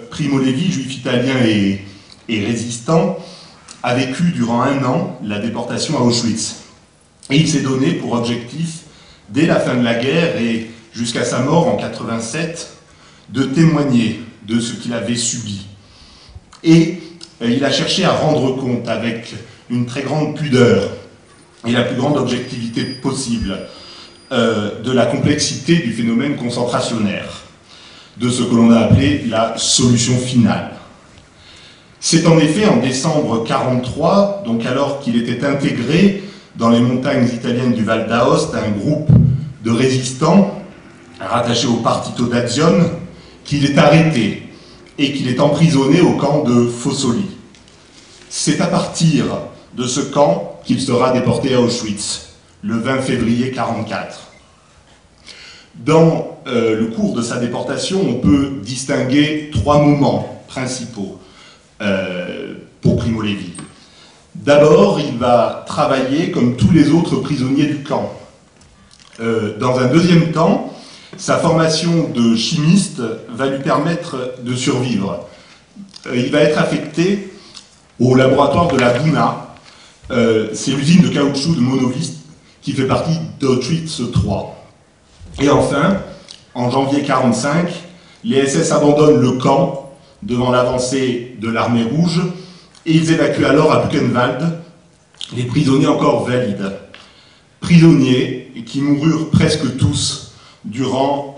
Primo Levi, juif italien et résistant, a vécu durant 1 an la déportation à Auschwitz. Et il s'est donné pour objectif, dès la fin de la guerre et jusqu'à sa mort en 1987, de témoigner de ce qu'il avait subi. Et il a cherché à rendre compte avec une très grande pudeur et la plus grande objectivité possible de la complexité du phénomène concentrationnaire, de ce que l'on a appelé la solution finale. C'est en effet en décembre 1943, donc alors qu'il était intégré dans les montagnes italiennes du Val d'Aoste à un groupe de résistants rattaché au Partito d'Azione, qu'il est arrêté et qu'il est emprisonné au camp de Fossoli. C'est à partir de ce camp qu'il sera déporté à Auschwitz, le 20 février 1944. Dans le cours de sa déportation, on peut distinguer 3 moments principaux pour Primo Levi. D'abord, il va travailler comme tous les autres prisonniers du camp. Dans un deuxième temps, sa formation de chimiste va lui permettre de survivre. Il va être affecté au laboratoire de la Buna, c'est l'usine de caoutchouc de Monowitz qui fait partie d'Auschwitz III. Et enfin, en janvier 1945, les SS abandonnent le camp devant l'avancée de l'armée rouge et ils évacuent alors à Buchenwald les prisonniers encore valides. Prisonniers qui moururent presque tous durant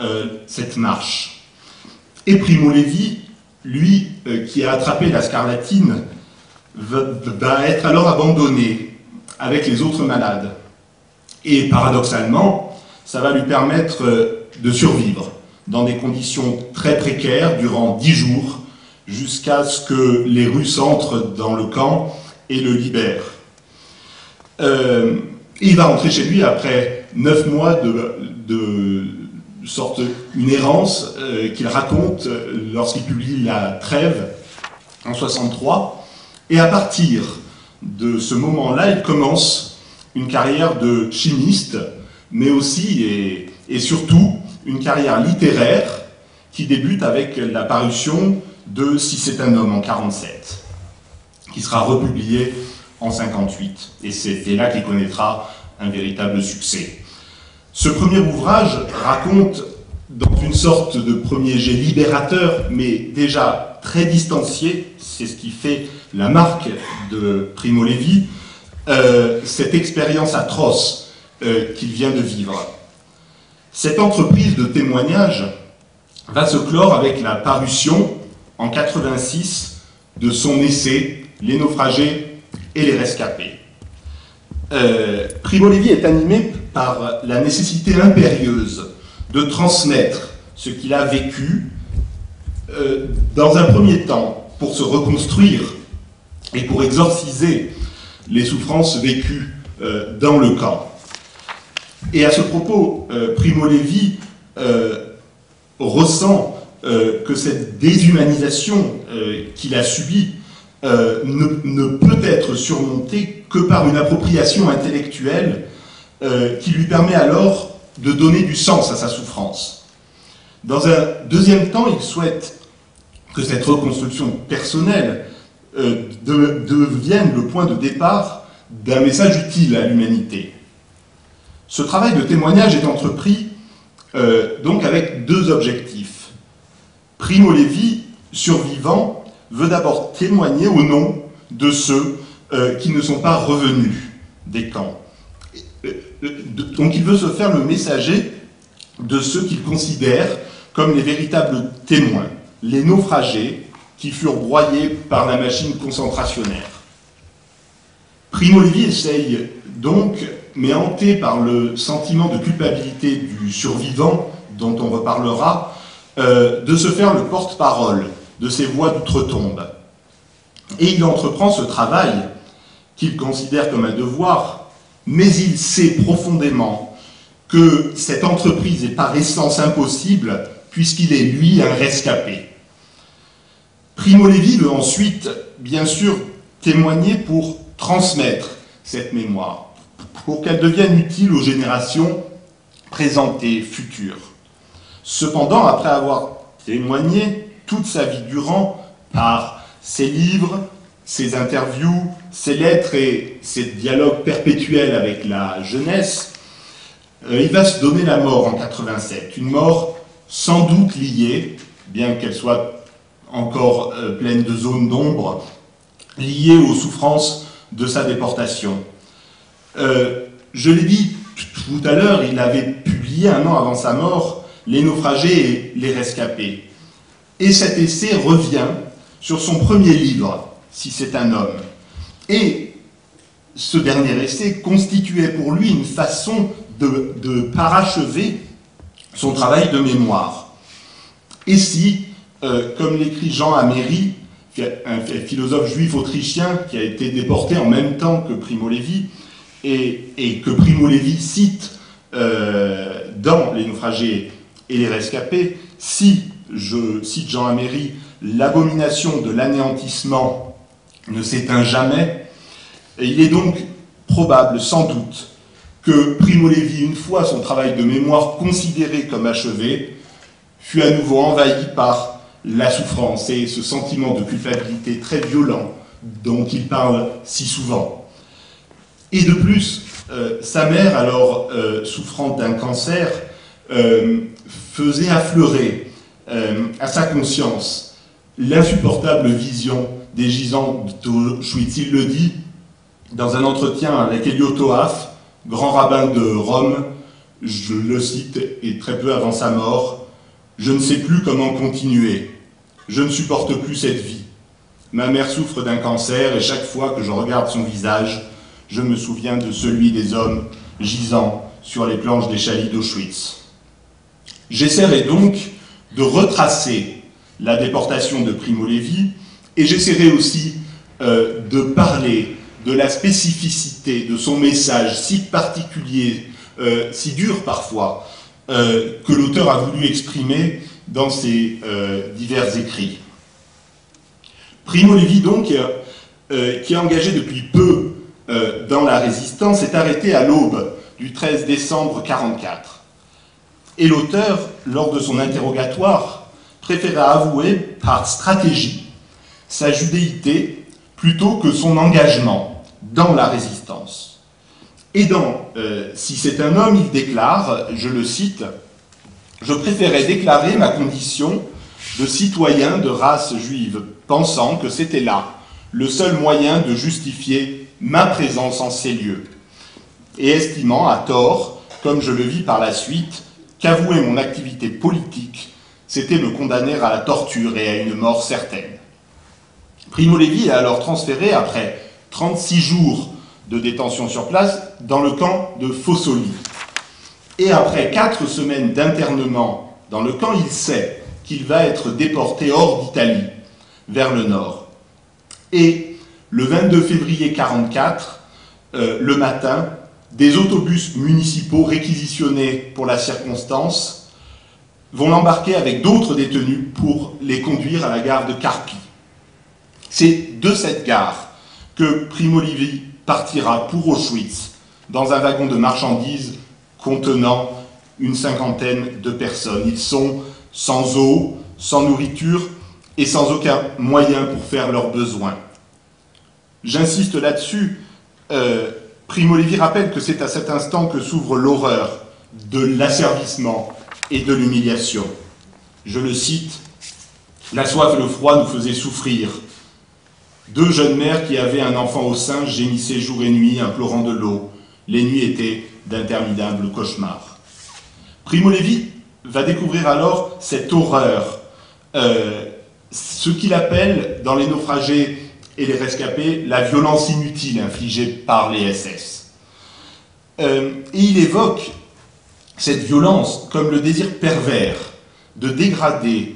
cette marche. Et Primo Levi, lui, qui a attrapé la scarlatine, va être alors abandonné avec les autres malades. Et paradoxalement, ça va lui permettre de survivre dans des conditions très précaires durant 10 jours, jusqu'à ce que les Russes entrent dans le camp et le libèrent. Il va rentrer chez lui après 9 mois de sorte une errance qu'il raconte lorsqu'il publie La Trêve en 1963. Et à partir de ce moment-là, il commence une carrière de chimiste, mais aussi et surtout une carrière littéraire qui débute avec la parution de Si c'est un homme en 1947, qui sera republié en 1958. Et c'est là qu'il connaîtra un véritable succès. Ce premier ouvrage raconte, dans une sorte de premier jet libérateur, mais déjà très distancié, c'est ce qui fait la marque de Primo Levi, cette expérience atroce qu'il vient de vivre. Cette entreprise de témoignage va se clore avec la parution, en 1986, de son essai « Les naufragés et les rescapés ». Primo Levi est animé par la nécessité impérieuse de transmettre ce qu'il a vécu, dans un premier temps, pour se reconstruire et pour exorciser les souffrances vécues dans le camp. Et à ce propos, Primo Levi ressent que cette déshumanisation qu'il a subie ne peut être surmontée que par une appropriation intellectuelle qui lui permet alors de donner du sens à sa souffrance. Dans un deuxième temps, il souhaite que cette reconstruction personnelle devienne le point de départ d'un message utile à l'humanité. Ce travail de témoignage est entrepris donc avec 2 objectifs. Primo Levi, survivant, veut d'abord témoigner au nom de ceux qui ne sont pas revenus des camps. Donc il veut se faire le messager de ceux qu'il considère comme les véritables témoins, les naufragés qui furent broyés par la machine concentrationnaire. Primo Levi essaye donc, mais hanté par le sentiment de culpabilité du survivant, dont on reparlera, de se faire le porte-parole de ces voix d'outre-tombe. Et il entreprend ce travail qu'il considère comme un devoir, mais il sait profondément que cette entreprise est par essence impossible, puisqu'il est, lui, un rescapé. Primo Levi veut ensuite, bien sûr, témoigner pour transmettre cette mémoire, pour qu'elle devienne utile aux générations présentes et futures. Cependant, après avoir témoigné, toute sa vie durant par ses livres, ses interviews, ses lettres et ses dialogues perpétuels avec la jeunesse. Il va se donner la mort en 87, une mort sans doute liée, bien qu'elle soit encore pleine de zones d'ombre, liée aux souffrances de sa déportation. Je l'ai dit tout à l'heure, il avait publié un an avant sa mort Les naufragés et les rescapés. Et cet essai revient sur son premier livre, Si c'est un homme. Et ce dernier essai constituait pour lui une façon de parachever son travail de mémoire. Et si, comme l'écrit Jean Améry, un philosophe juif autrichien qui a été déporté en même temps que Primo Levi, et que Primo Levi cite dans Les naufragés et les rescapés, si, je cite Jean Améry, l'abomination de l'anéantissement ne s'éteint jamais, et il est donc probable, sans doute, que Primo Levi, une fois son travail de mémoire considéré comme achevé, fut à nouveau envahi par la souffrance et ce sentiment de culpabilité très violent dont il parle si souvent. Et de plus, sa mère, alors souffrant d'un cancer, faisait affleurer à sa conscience l'insupportable vision des gisants d'Auschwitz. Il le dit dans un entretien avec Elio Toaff, grand rabbin de Rome, je le cite, et très peu avant sa mort, « Je ne sais plus comment continuer. Je ne supporte plus cette vie. Ma mère souffre d'un cancer et chaque fois que je regarde son visage, je me souviens de celui des hommes gisant sur les planches des chalets d'Auschwitz. » J'essaierai donc de retracer la déportation de Primo Levi et j'essaierai aussi de parler de la spécificité de son message si particulier, si dur parfois, que l'auteur a voulu exprimer dans ses divers écrits. Primo Levi, donc, qui est engagé depuis peu dans la résistance, est arrêté à l'aube du 13 décembre 1944. Et l'auteur, lors de son interrogatoire, préféra avouer par stratégie sa judéité plutôt que son engagement dans la résistance. Et dans Si c'est un homme, il déclare, je le cite, « Je préférais déclarer ma condition de citoyen de race juive, pensant que c'était là le seul moyen de justifier ma présence en ces lieux, et estimant à tort, comme je le vis par la suite, qu'avouer mon activité politique, c'était me condamner à la torture et à une mort certaine. » Primo Levi est alors transféré, après 36 jours de détention sur place, dans le camp de Fossoli. Et après 4 semaines d'internement dans le camp, il sait qu'il va être déporté hors d'Italie, vers le nord. Et le 22 février 1944, le matin, des autobus municipaux réquisitionnés pour la circonstance vont l'embarquer avec d'autres détenus pour les conduire à la gare de Carpi. C'est de cette gare que Primo Levi partira pour Auschwitz, dans un wagon de marchandises contenant une 50aine de personnes. Ils sont sans eau, sans nourriture et sans aucun moyen pour faire leurs besoins. J'insiste là-dessus, Primo Levi rappelle que c'est à cet instant que s'ouvre l'horreur de l'asservissement et de l'humiliation. Je le cite, « La soif et le froid nous faisaient souffrir. 2 jeunes mères qui avaient un enfant au sein gémissaient jour et nuit, implorant de l'eau. Les nuits étaient d'interminables cauchemars. » Primo Levi va découvrir alors cette horreur, ce qu'il appelle, dans Les naufragés et les rescapés, la violence inutile infligée par les SS. Et il évoque cette violence comme le désir pervers de dégrader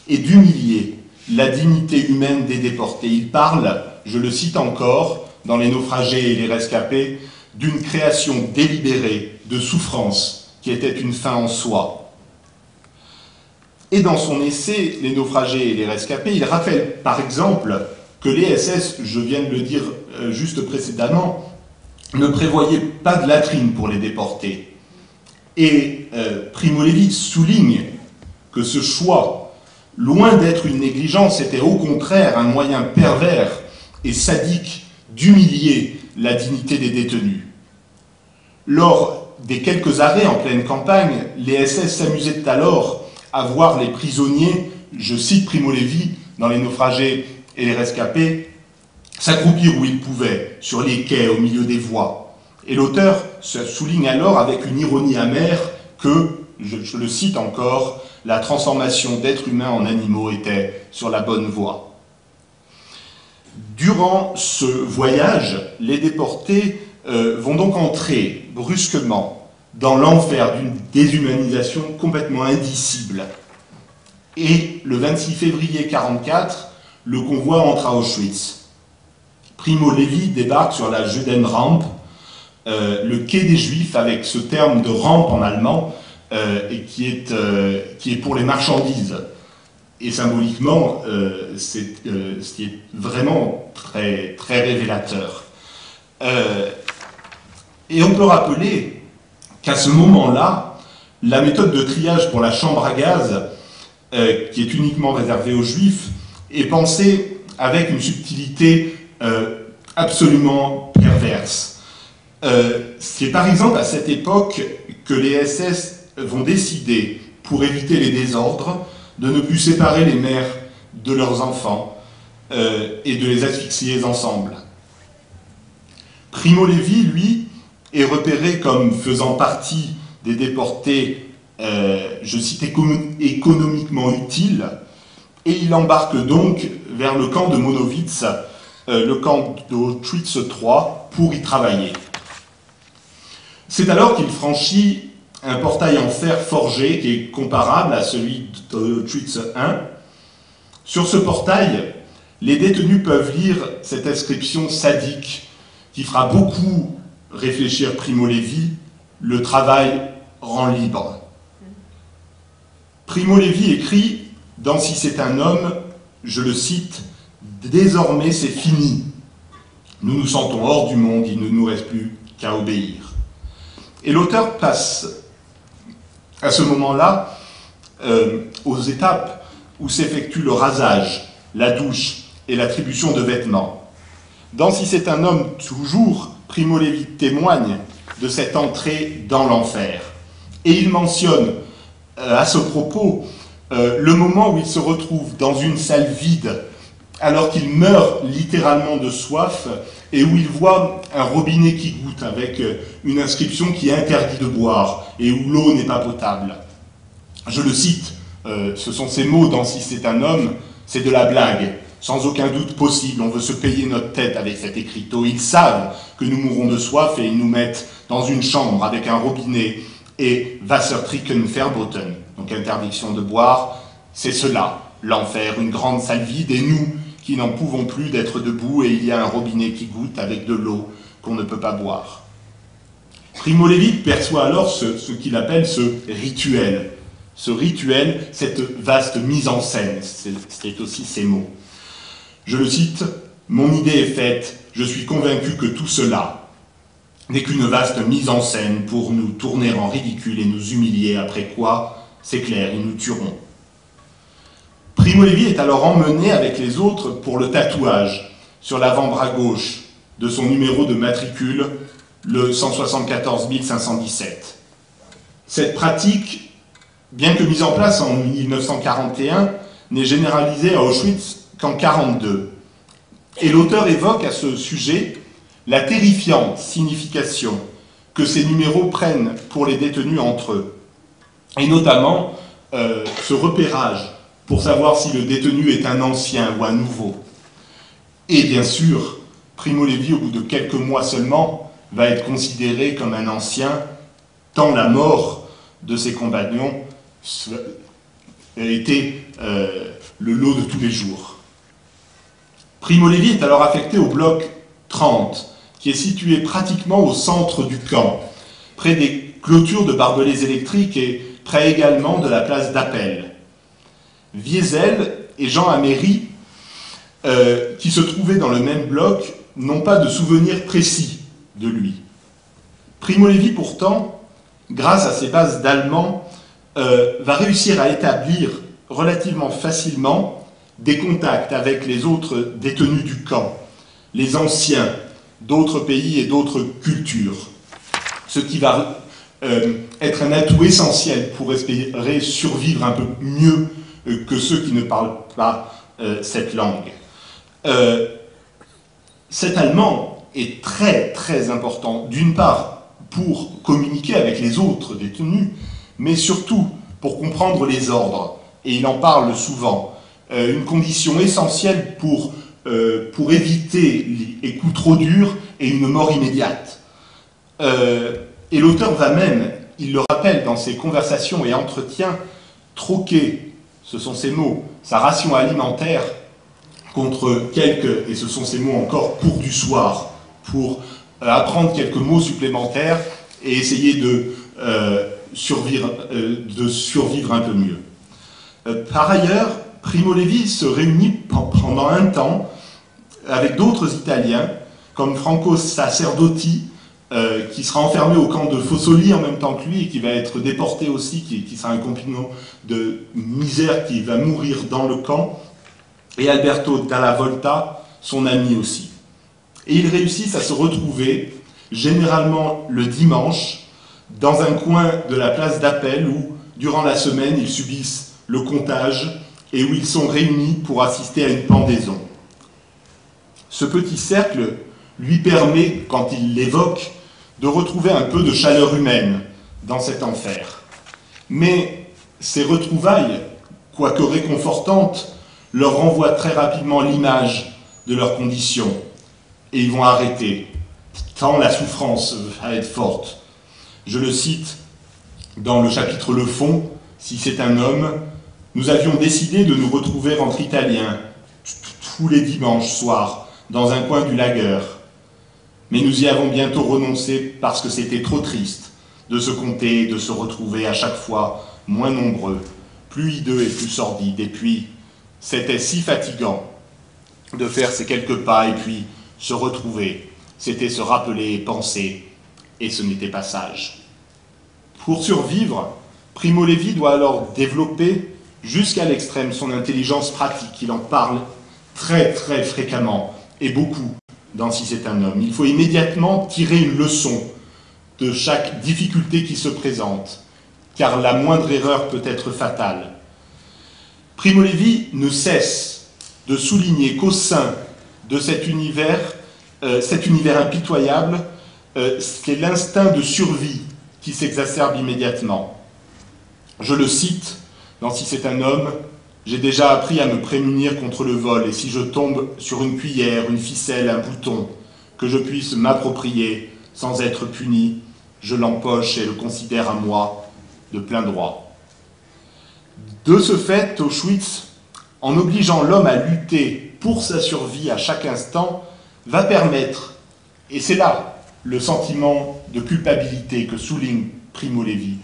et d'humilier la dignité humaine des déportés. Il parle, je le cite encore, dans Les naufragés et les rescapés, d'une création délibérée de souffrance qui était une fin en soi. Et dans son essai, Les naufragés et les rescapés, il rappelle par exemple que les SS, je viens de le dire juste précédemment, ne prévoyaient pas de latrines pour les déportés. Et Primo Levi souligne que ce choix loin d'être une négligence, était au contraire un moyen pervers et sadique d'humilier la dignité des détenus. Lors des quelques arrêts en pleine campagne, les SS s'amusaient alors à voir les prisonniers, je cite Primo Levi, dans Les naufragés et les rescapés, s'accroupir où ils pouvaient, sur les quais, au milieu des voies. Et l'auteur se souligne alors avec une ironie amère que, je le cite encore, la transformation d'êtres humains en animaux était sur la bonne voie. Durant ce voyage, les déportés vont donc entrer brusquement dans l'enfer d'une déshumanisation complètement indicible. Et le 26 février 1944, le convoi entre à Auschwitz. Primo Levi débarque sur la Judenrampe, le quai des Juifs, avec ce terme de rampe en allemand, et qui est pour les marchandises. Et symboliquement, ce qui est vraiment très, très révélateur. Et on peut rappeler qu'à ce moment-là, la méthode de triage pour la chambre à gaz, qui est uniquement réservée aux Juifs, est pensée avec une subtilité absolument perverse. C'est par exemple à cette époque que les SS vont décider, pour éviter les désordres, de ne plus séparer les mères de leurs enfants et de les asphyxier ensemble. Primo Levi, lui, est repéré comme faisant partie des déportés, je cite, économiquement utiles, et il embarque donc vers le camp de Monowitz, le camp d'Auschwitz III, pour y travailler. C'est alors qu'il franchit un portail en fer forgé qui est comparable à celui d'Auschwitz I. Sur ce portail, les détenus peuvent lire cette inscription sadique qui fera beaucoup réfléchir Primo Levi: le travail rend libre. Primo Levi écrit dans Si c'est un homme, je le cite, « Désormais c'est fini. Nous nous sentons hors du monde, il ne nous reste plus qu'à obéir. » Et l'auteur passe à ce moment-là aux étapes où s'effectue le rasage, la douche et l'attribution de vêtements. Dans Si c'est un homme, toujours, Primo Levi témoigne de cette entrée dans l'enfer. Et il mentionne à ce propos le moment où il se retrouve dans une salle vide, alors qu'il meurt littéralement de soif, et où il voit un robinet qui goutte avec une inscription qui interdit de boire, et où l'eau n'est pas potable. Je le cite, ce sont ces mots dans Si c'est un homme, c'est de la blague. Sans aucun doute possible, on veut se payer notre tête avec cet écriteau. Ils savent que nous mourrons de soif et ils nous mettent dans une chambre avec un robinet et Wassertrinken verboten, donc interdiction de boire. C'est cela, l'enfer, une grande salle vide, et nous qui n'en pouvons plus d'être debout, et il y a un robinet qui goutte avec de l'eau qu'on ne peut pas boire. Primo Levi perçoit alors ce qu'il appelle ce rituel, cette vaste mise en scène, c'est aussi ces mots. Je le cite, « Mon idée est faite, je suis convaincu que tout cela n'est qu'une vaste mise en scène pour nous tourner en ridicule et nous humilier, après quoi, c'est clair, ils nous tueront. » Primo Levi est alors emmené avec les autres pour le tatouage sur l'avant-bras gauche de son numéro de matricule, le 174 517. Cette pratique, bien que mise en place en 1941, n'est généralisée à Auschwitz qu'en 1942. Et l'auteur évoque à ce sujet la terrifiante signification que ces numéros prennent pour les détenus entre eux, et notamment ce repérage pour savoir si le détenu est un ancien ou un nouveau. Et bien sûr, Primo Levi, au bout de quelques mois seulement, va être considéré comme un ancien, tant la mort de ses compagnons a été le lot de tous les jours. Primo Levi est alors affecté au bloc 30, qui est situé pratiquement au centre du camp, près des clôtures de barbelés électriques et près également de la place d'Appel. Wiesel et Jean Améry, qui se trouvaient dans le même bloc, n'ont pas de souvenir précis de lui. Primo Levi, pourtant, grâce à ses bases d'allemand, va réussir à établir relativement facilement des contacts avec les autres détenus du camp, les anciens d'autres pays et d'autres cultures, ce qui va être un atout essentiel pour espérer survivre un peu mieux que ceux qui ne parlent pas cette langue. Cet allemand est très très important, d'une part pour communiquer avec les autres détenus, mais surtout pour comprendre les ordres, et il en parle souvent, une condition essentielle pour éviter les coups trop durs et une mort immédiate. Et l'auteur va même, il le rappelle dans ses conversations et entretiens, troquer, ce sont ses mots, sa ration alimentaire contre quelques, et ce sont ces mots encore, cours du soir, pour apprendre quelques mots supplémentaires et essayer de survivre un peu mieux. Par ailleurs, Primo Levi se réunit pendant un temps avec d'autres Italiens, comme Franco Sacerdoti, qui sera enfermé au camp de Fossoli en même temps que lui et qui va être déporté aussi, qui sera un compagnon de misère qui va mourir dans le camp, et Alberto Dalla Volta, son ami aussi. Et ils réussissent à se retrouver, généralement le dimanche, dans un coin de la place d'Appel où, durant la semaine, ils subissent le comptage et où ils sont réunis pour assister à une pendaison. Ce petit cercle lui permet, quand il l'évoque, de retrouver un peu de chaleur humaine dans cet enfer. Mais ces retrouvailles, quoique réconfortantes, leur renvoient très rapidement l'image de leurs conditions, et ils vont arrêter, tant la souffrance va être forte. Je le cite dans le chapitre Le Fond, si c'est un homme, nous avions décidé de nous retrouver entre Italiens, tous les dimanches soirs, dans un coin du lager. Mais nous y avons bientôt renoncé parce que c'était trop triste de se compter et de se retrouver à chaque fois moins nombreux, plus hideux et plus sordides. Et puis, c'était si fatigant de faire ces quelques pas et puis se retrouver. C'était se rappeler et penser, et ce n'était pas sage. Pour survivre, Primo Levi doit alors développer jusqu'à l'extrême son intelligence pratique. Il en parle très très fréquemment et beaucoup dans Si c'est un homme. Il faut immédiatement tirer une leçon de chaque difficulté qui se présente, car la moindre erreur peut être fatale. Primo Levi ne cesse de souligner qu'au sein de cet univers impitoyable, c'est l'instinct de survie qui s'exacerbe immédiatement. Je le cite dans Si c'est un homme, « J'ai déjà appris à me prémunir contre le vol, et si je tombe sur une cuillère, une ficelle, un bouton, que je puisse m'approprier sans être puni, je l'empoche et le considère à moi de plein droit. » De ce fait, Auschwitz, en obligeant l'homme à lutter pour sa survie à chaque instant, va permettre, et c'est là le sentiment de culpabilité que souligne Primo Levi,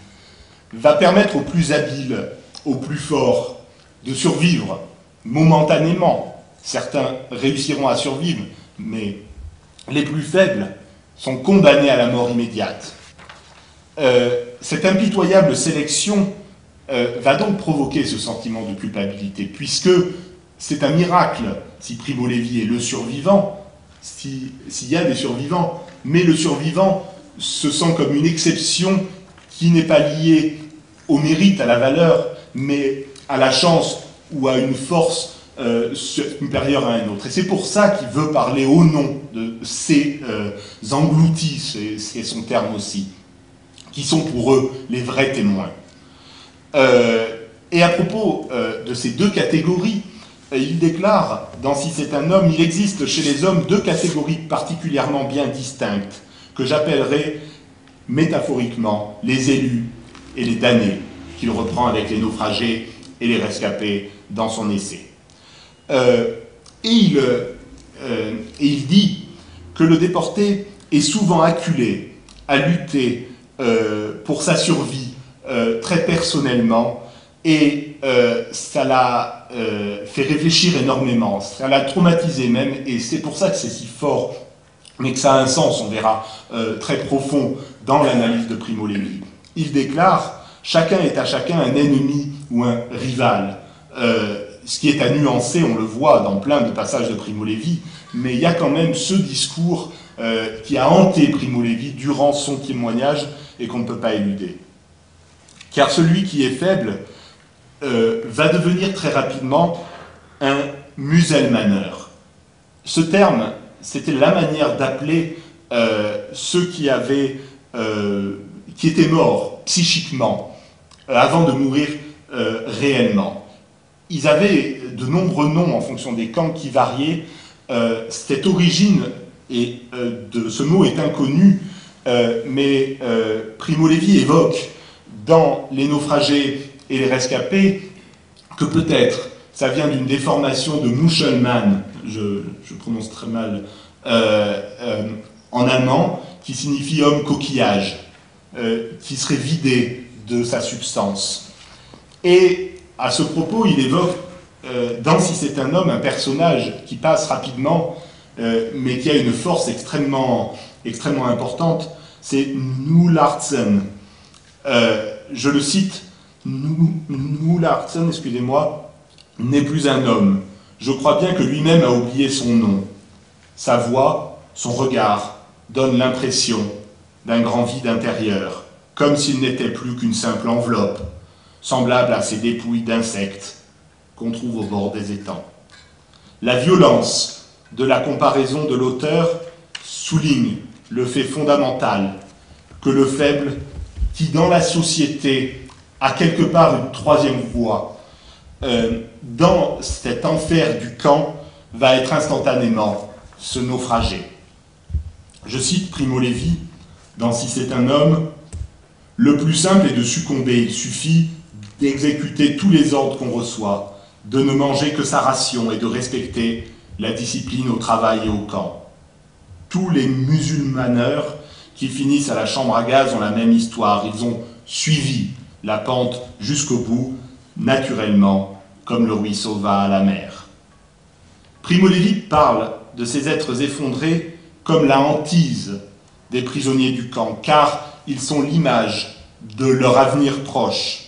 va permettre aux plus habiles, aux plus forts, de survivre momentanément. Certains réussiront à survivre, mais les plus faibles sont condamnés à la mort immédiate. Cette impitoyable sélection va donc provoquer ce sentiment de culpabilité, puisque c'est un miracle si Primo Levi est le survivant, s'il y a des survivants, mais le survivant se sent comme une exception qui n'est pas liée au mérite, à la valeur, mais à la chance ou à une force supérieure à un autre. Et c'est pour ça qu'il veut parler au nom de ces engloutis, c'est son terme aussi, qui sont pour eux les vrais témoins. Et à propos de ces deux catégories, il déclare, dans Si c'est un homme, il existe chez les hommes deux catégories particulièrement bien distinctes, que j'appellerai métaphoriquement les élus et les damnés, qu'il reprend avec les naufragés et les rescapés dans son essai. Et il dit que le déporté est souvent acculé à lutter pour sa survie très personnellement, et ça l'a fait réfléchir énormément, ça l'a traumatisé même, et c'est pour ça que c'est si fort, mais que ça a un sens, on verra, très profond dans l'analyse de Primo Levi. Il déclare « Chacun est à chacun un ennemi ou un rival, ce qui est à nuancer, on le voit dans plein de passages de Primo Levi, mais il y a quand même ce discours qui a hanté Primo Levi durant son témoignage et qu'on ne peut pas éluder. Car celui qui est faible va devenir très rapidement un muselmanneur. Ce terme, c'était la manière d'appeler ceux qui étaient morts psychiquement avant de mourir réellement. Ils avaient de nombreux noms en fonction des camps qui variaient. Cette origine de ce mot est inconnue, mais Primo Levi évoque dans Les naufragés et les rescapés que peut-être ça vient d'une déformation de Muschelmann, je prononce très mal, en allemand, qui signifie homme coquillage, qui serait vidé de sa substance. Et à ce propos, il évoque, dans Si c'est un homme, un personnage qui passe rapidement, mais qui a une force extrêmement importante, c'est Nulartsen. Je le cite, Nulartsen, excusez-moi, n'est plus un homme. Je crois bien que lui-même a oublié son nom. Sa voix, son regard, donnent l'impression d'un grand vide intérieur, comme s'il n'était plus qu'une simple enveloppe, semblable à ces dépouilles d'insectes qu'on trouve au bord des étangs. La violence de la comparaison de l'auteur souligne le fait fondamental que le faible, qui dans la société a quelque part une troisième voie, dans cet enfer du camp, va être instantanément ce naufragé. Je cite Primo Levi dans Si c'est un homme, « Le plus simple est de succomber, il suffit d'exécuter tous les ordres qu'on reçoit, de ne manger que sa ration et de respecter la discipline au travail et au camp. Tous les musulmaneurs qui finissent à la chambre à gaz ont la même histoire, ils ont suivi la pente jusqu'au bout, naturellement, comme le ruisseau va à la mer. » Primo Levi parle de ces êtres effondrés comme la hantise des prisonniers du camp, car ils sont l'image de leur avenir proche.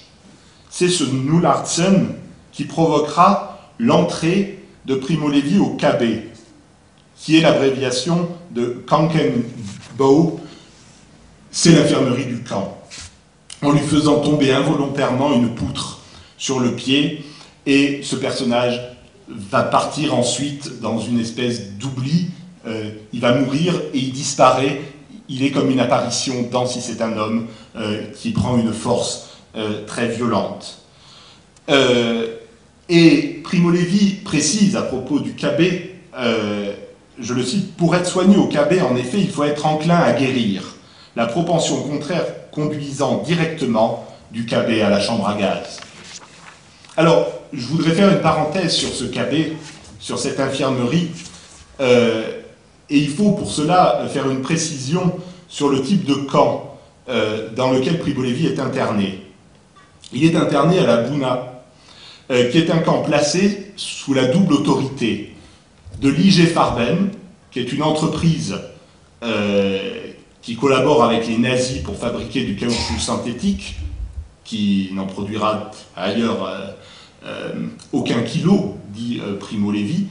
C'est ce Nulartsen qui provoquera l'entrée de Primo Levi au KB, qui est l'abréviation de Krankenbau, c'est l'infirmerie du camp, en lui faisant tomber involontairement une poutre sur le pied, et ce personnage va partir ensuite dans une espèce d'oubli, il va mourir et il disparaît, il est comme une apparition dans Si c'est un homme qui prend une force très violente. Et Primo Levi précise à propos du KB, je le cite, « Pour être soigné au KB, en effet, il faut être enclin à guérir, la propension contraire conduisant directement du KB à la chambre à gaz. » Alors, je voudrais faire une parenthèse sur ce KB, sur cette infirmerie, et il faut pour cela faire une précision sur le type de camp dans lequel Primo Levi est interné. Il est interné à la Bouna, qui est un camp placé sous la double autorité de l'IG Farben, qui est une entreprise qui collabore avec les nazis pour fabriquer du caoutchouc synthétique, qui n'en produira ailleurs aucun kilo, dit Primo Levi,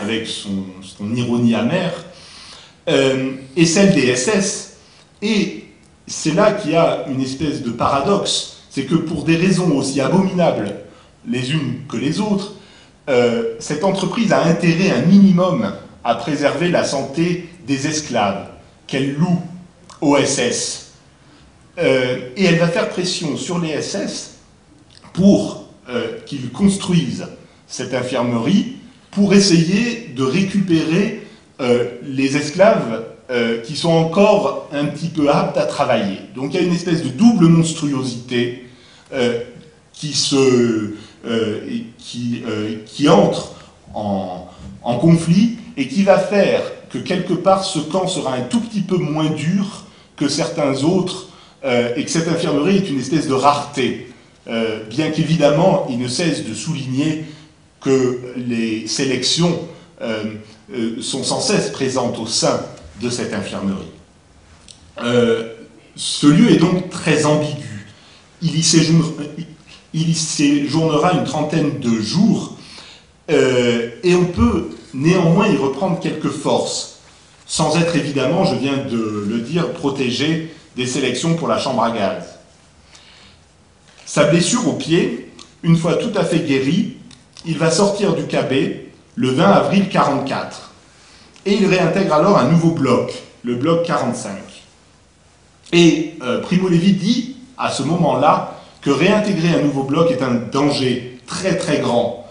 avec son ironie amère, et celle des SS. Et c'est là qu'il y a une espèce de paradoxe, c'est que pour des raisons aussi abominables les unes que les autres, cette entreprise a intérêt un minimum à préserver la santé des esclaves qu'elle loue aux SS. Et elle va faire pression sur les SS pour qu'ils construisent cette infirmerie pour essayer de récupérer les esclaves qui sont encore un petit peu aptes à travailler. Donc il y a une espèce de double monstruosité qui entre en conflit et qui va faire que quelque part ce camp sera un tout petit peu moins dur que certains autres et que cette infirmerie est une espèce de rareté. Bien qu'évidemment il ne cesse de souligner que les sélections sont sans cesse présentes au sein de cette infirmerie. Ce lieu est donc très ambigu. Il y séjourne, il y séjournera une trentaine de jours, et on peut néanmoins y reprendre quelques forces, sans être évidemment, je viens de le dire, protégé des sélections pour la chambre à gaz. Sa blessure au pied, une fois tout à fait guérie, il va sortir du KB le 20 avril 1944, et il réintègre alors un nouveau bloc, le bloc 45. Et Primo Levi dit, à ce moment-là, que réintégrer un nouveau bloc est un danger très très grand,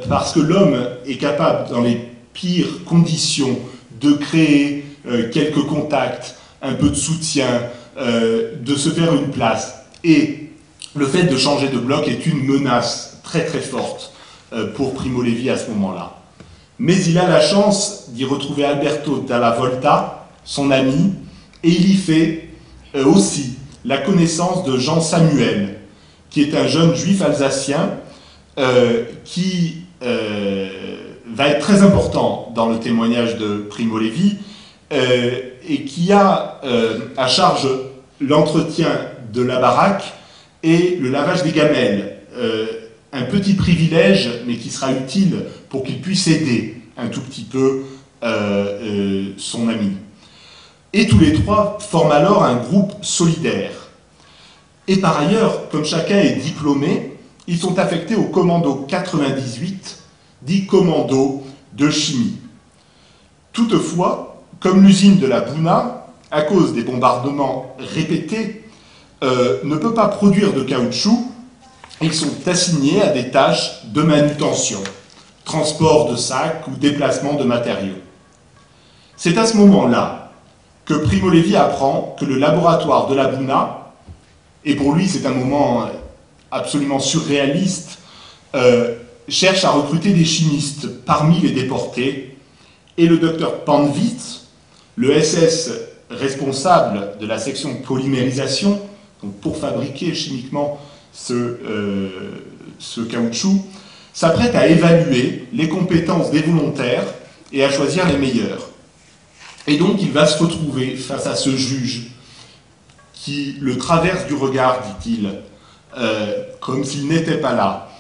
parce que l'homme est capable, dans les pires conditions, de créer quelques contacts, un peu de soutien, de se faire une place. Et le fait de changer de bloc est une menace très très forte pour Primo Levi à ce moment-là. Mais il a la chance d'y retrouver Alberto Dalla Volta, son ami, et il y fait aussi la connaissance de Jean Samuel, qui est un jeune juif alsacien qui va être très important dans le témoignage de Primo Levi et qui a à charge l'entretien de la baraque et le lavage des gamelles. Un petit privilège, mais qui sera utile pour qu'il puisse aider un tout petit peu son ami. Et tous les trois forment alors un groupe solidaire. Et par ailleurs, comme chacun est diplômé, ils sont affectés au commando 98, dit commando de chimie. Toutefois, comme l'usine de la Buna, à cause des bombardements répétés, ne peut pas produire de caoutchouc, ils sont assignés à des tâches de manutention, transport de sacs ou déplacement de matériaux. C'est à ce moment-là que Primo Levi apprend que le laboratoire de la Buna, et pour lui c'est un moment absolument surréaliste, cherche à recruter des chimistes parmi les déportés, et le docteur Panvitz, le SS responsable de la section polymérisation, donc pour fabriquer chimiquement ce caoutchouc, s'apprête à évaluer les compétences des volontaires et à choisir les meilleurs. Et donc il va se retrouver face à ce juge qui le traverse du regard, dit-il, comme s'il n'était pas là,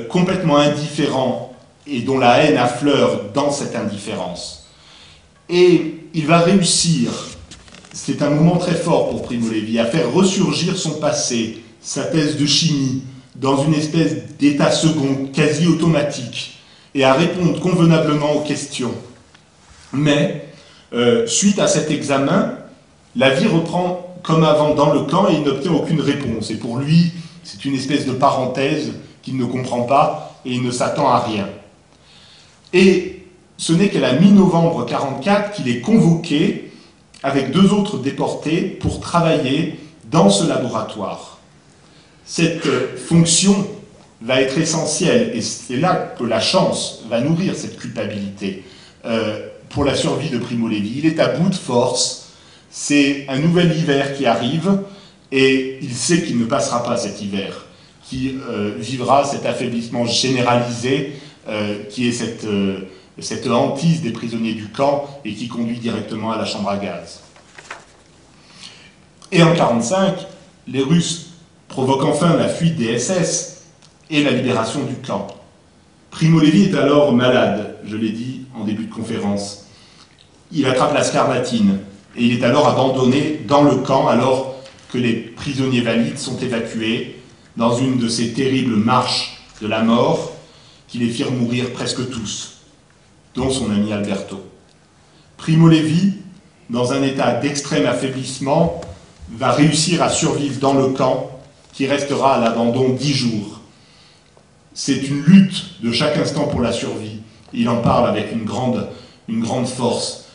complètement indifférent et dont la haine affleure dans cette indifférence. Et il va réussir, c'est un moment très fort pour Primo Levi, à faire ressurgir son passé, sa thèse de chimie, dans une espèce d'état second, quasi automatique, et à répondre convenablement aux questions. Mais, suite à cet examen, la vie reprend comme avant dans le camp et il n'obtient aucune réponse. Et pour lui, c'est une espèce de parenthèse qu'il ne comprend pas et il ne s'attend à rien. Et ce n'est qu'à la mi-novembre 1944 qu'il est convoqué avec deux autres déportés pour travailler dans ce laboratoire. Cette fonction va être essentielle et c'est là que la chance va nourrir cette culpabilité pour la survie de Primo Levi. Il est à bout de force, c'est un nouvel hiver qui arrive et il sait qu'il ne passera pas cet hiver, qui vivra cet affaiblissement généralisé qui est cette hantise des prisonniers du camp et qui conduit directement à la chambre à gaz. Et en 1945, les Russes provoquent enfin la fuite des SS et la libération du camp. Primo Levi est alors malade, je l'ai dit en début de conférence. Il attrape la scarlatine et il est alors abandonné dans le camp alors que les prisonniers valides sont évacués dans une de ces terribles marches de la mort qui les firent mourir presque tous, dont son ami Alberto. Primo Levi, dans un état d'extrême affaiblissement, va réussir à survivre dans le camp qui restera à l'abandon 10 jours. C'est une lutte de chaque instant pour la survie. Il en parle avec une grande force.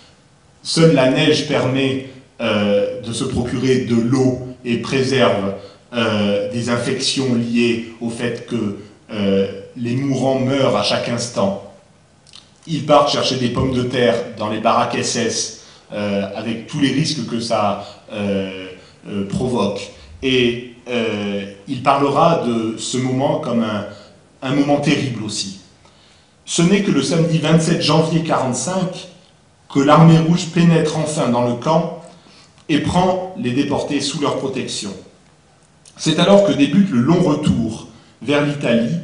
Seule la neige permet de se procurer de l'eau et préserve des infections liées au fait que les mourants meurent à chaque instant. Ils partent chercher des pommes de terre dans les baraques SS avec tous les risques que ça provoque. Et il parlera de ce moment comme un moment terrible aussi. Ce n'est que le samedi 27 janvier 1945 que l'armée rouge pénètre enfin dans le camp et prend les déportés sous leur protection. C'est alors que débute le long retour vers l'Italie,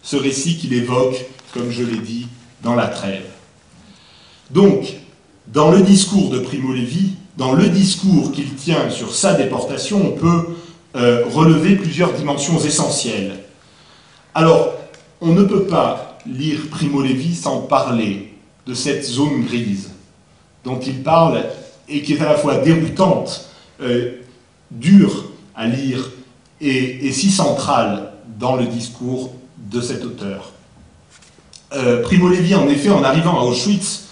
ce récit qu'il évoque, comme je l'ai dit, dans la trêve. Donc, dans le discours de Primo Levi, dans le discours qu'il tient sur sa déportation, on peut relever plusieurs dimensions essentielles. Alors, on ne peut pas lire Primo Levi sans parler de cette zone grise dont il parle et qui est à la fois déroutante, dure à lire et si centrale dans le discours de cet auteur. Primo Levi, en effet, en arrivant à Auschwitz,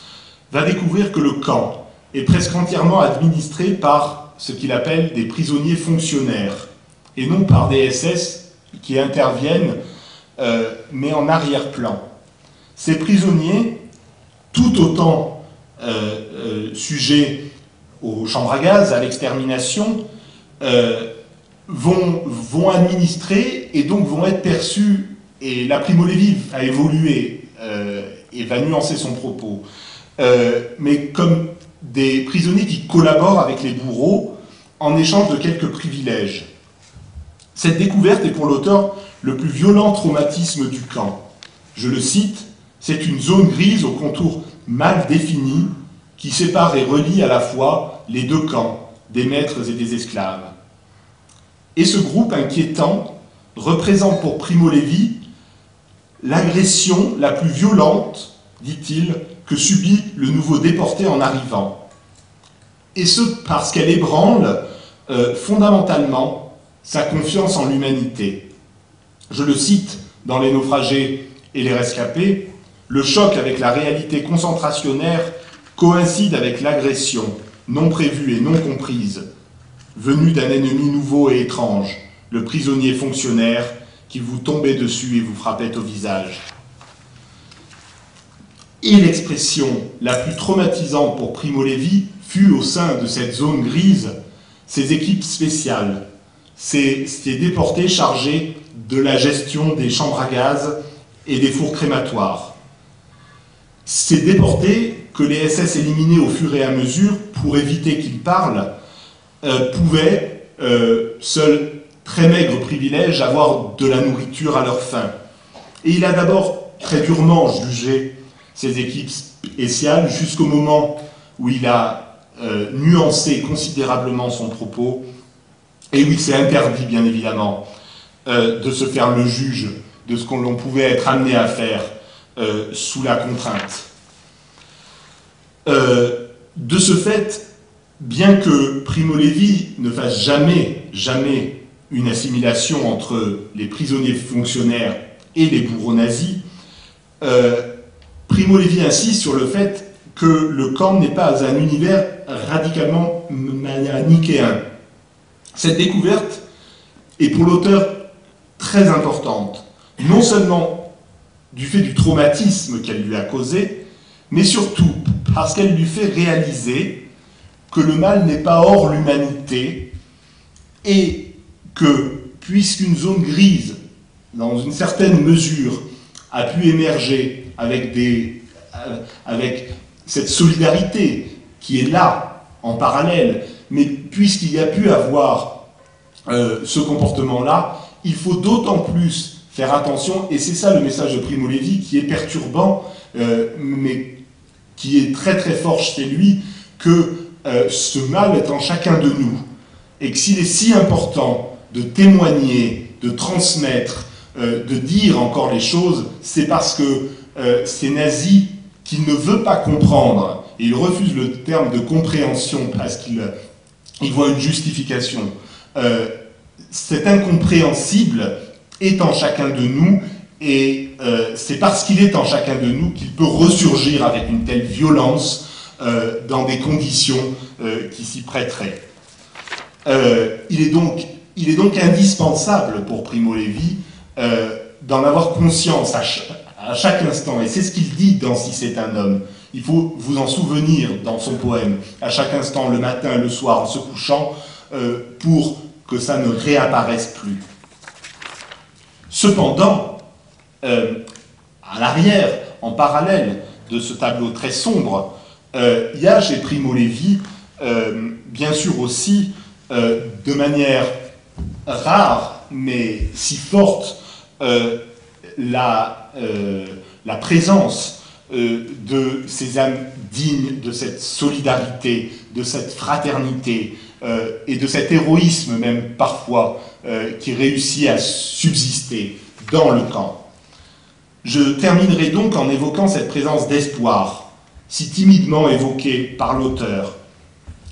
va découvrir que le camp est presque entièrement administré par ce qu'il appelle des prisonniers fonctionnaires, et non par des SS qui interviennent, mais en arrière-plan. Ces prisonniers, tout autant sujets aux chambres à gaz, à l'extermination, vont administrer et donc vont être perçus, et la Primo Levi a évolué et va nuancer son propos, mais comme des prisonniers qui collaborent avec les bourreaux en échange de quelques privilèges. Cette découverte est pour l'auteur le plus violent traumatisme du camp. Je le cite, « C'est une zone grise aux contours mal définis qui sépare et relie à la fois les deux camps, des maîtres et des esclaves. » Et ce groupe inquiétant représente pour Primo Levi l'agression la plus violente, dit-il, que subit le nouveau déporté en arrivant. Et ce, parce qu'elle ébranle fondamentalement sa confiance en l'humanité. Je le cite dans Les naufragés et les rescapés, « Le choc avec la réalité concentrationnaire coïncide avec l'agression, non prévue et non comprise, venue d'un ennemi nouveau et étrange, le prisonnier fonctionnaire qui vous tombait dessus et vous frappait au visage. » Et l'expression la plus traumatisante pour Primo Levi fut au sein de cette zone grise, ces équipes spéciales, ces déportés chargés de la gestion des chambres à gaz et des fours crématoires. Ces déportés que les SS éliminaient au fur et à mesure pour éviter qu'ils parlent pouvaient, seuls très maigres privilèges, avoir de la nourriture à leur faim. Et il a d'abord très durement jugé ces équipes spéciales jusqu'au moment où il a nuancé considérablement son propos et où il s'est interdit, bien évidemment, de se faire le juge de ce qu'on pouvait être amené à faire sous la contrainte. De ce fait, bien que Primo Levi ne fasse jamais une assimilation entre les prisonniers fonctionnaires et les bourreaux nazis, Primo Levi insiste sur le fait que le camp n'est pas un univers radicalement manichéen. Cette découverte est pour l'auteur très importante, non seulement du fait du traumatisme qu'elle lui a causé, mais surtout parce qu'elle lui fait réaliser que le mal n'est pas hors l'humanité et que, puisqu'une zone grise, dans une certaine mesure, a pu émerger avec cette solidarité qui est là, en parallèle, mais puisqu'il y a pu avoir ce comportement-là, il faut d'autant plus faire attention, et c'est ça le message de Primo Levi qui est perturbant, mais qui est très très fort chez lui, que ce mal est en chacun de nous, et que s'il est si important de témoigner, de transmettre, de dire encore les choses, c'est parce que ces nazis qu'il ne veut pas comprendre, et il refuse le terme de compréhension parce qu'il voit une justification, cet incompréhensible est en chacun de nous, et c'est parce qu'il est en chacun de nous qu'il peut ressurgir avec une telle violence dans des conditions qui s'y prêteraient. Il est donc indispensable pour Primo Levi d'en avoir conscience à chaque instant, et c'est ce qu'il dit dans Si c'est un homme. Il faut vous en souvenir dans son poème, à chaque instant, le matin, le soir, en se couchant, pour que ça ne réapparaisse plus. Cependant, à l'arrière, en parallèle de ce tableau très sombre, il y a chez Primo Levi, bien sûr aussi, de manière rare, mais si forte, la présence de ces âmes dignes de cette solidarité, de cette fraternité et de cet héroïsme même parfois qui réussit à subsister dans le camp. Je terminerai donc en évoquant cette présence d'espoir, si timidement évoquée par l'auteur,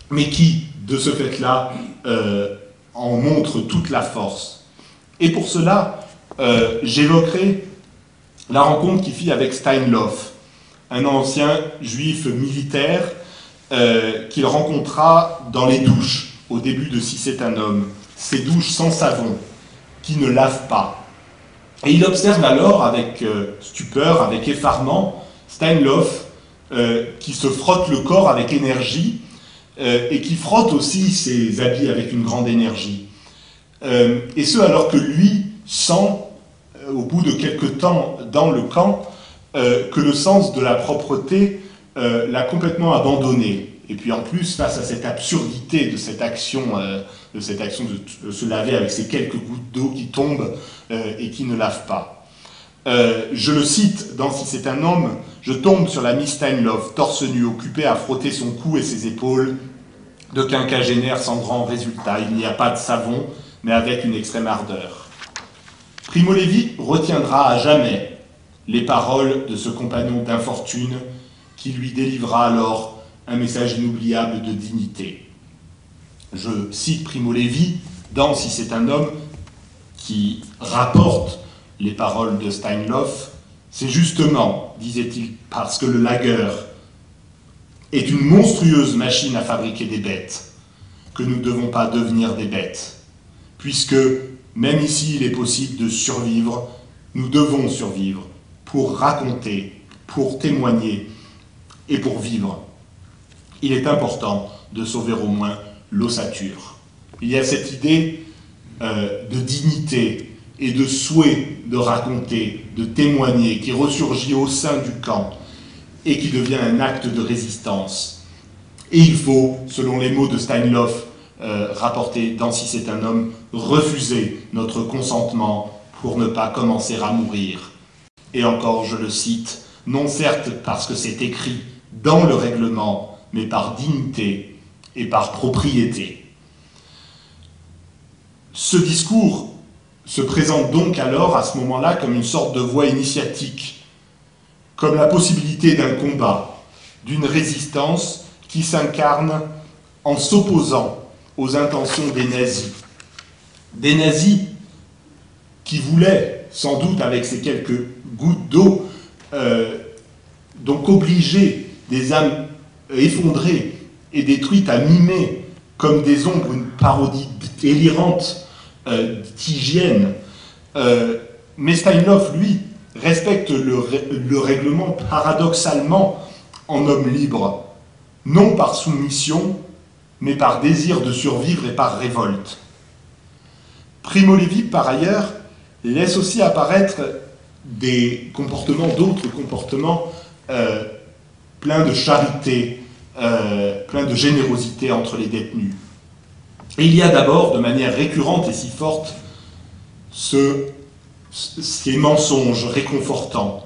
mais qui, de ce fait-là, en montre toute la force. Et pour cela, j'évoquerai la rencontre qu'il fit avec Steinloff, un ancien juif militaire qu'il rencontra dans les douches au début de Si c'est un homme, ces douches sans savon, qui ne lavent pas. Et il observe alors avec stupeur, avec effarement, Steinloff qui se frotte le corps avec énergie et qui frotte aussi ses habits avec une grande énergie. Et ce alors que lui sent, au bout de quelque temps dans le camp, que le sens de la propreté l'a complètement abandonné. Et puis en plus, face à cette absurdité de cette action de se laver avec ces quelques gouttes d'eau qui tombent et qui ne lavent pas. Je le cite dans Si c'est un homme, je tombe sur l'ami Steinloff, torse nu, occupé à frotter son cou et ses épaules, de quinquagénaire sans grand résultat. Il n'y a pas de savon, mais avec une extrême ardeur. Primo Levi retiendra à jamais les paroles de ce compagnon d'infortune qui lui délivra alors un message inoubliable de dignité. Je cite Primo Levi dans Si c'est un homme qui rapporte les paroles de Steinloff. C'est justement, disait-il, parce que le lagueur est une monstrueuse machine à fabriquer des bêtes que nous ne devons pas devenir des bêtes, puisque même ici il est possible de survivre, nous devons survivre pour raconter, pour témoigner et pour vivre. Il est important de sauver au moins l'ossature. Il y a cette idée de dignité et de souhait de raconter, de témoigner, qui ressurgit au sein du camp et qui devient un acte de résistance. Et il faut, selon les mots de Steinloff, rapportés dans Si c'est un homme, refuser notre consentement pour ne pas commencer à mourir. Et encore, je le cite, non certes parce que c'est écrit dans le règlement, mais par dignité et par propriété. Ce discours se présente donc alors à ce moment-là comme une sorte de voie initiatique, comme la possibilité d'un combat, d'une résistance qui s'incarne en s'opposant aux intentions des nazis. Des nazis qui voulaient, sans doute avec ces quelques gouttes d'eau, donc obliger des âmes effondrées et détruites à mimer comme des ombres une parodie délirante d'hygiène. Mais Steinloff, lui, respecte le règlement paradoxalement en homme libre, non par soumission, mais par désir de survivre et par révolte. Primo Levi, par ailleurs, laisse aussi apparaître d'autres comportements pleins de charité, pleins de générosité entre les détenus. Et il y a d'abord, de manière récurrente et si forte, ces mensonges réconfortants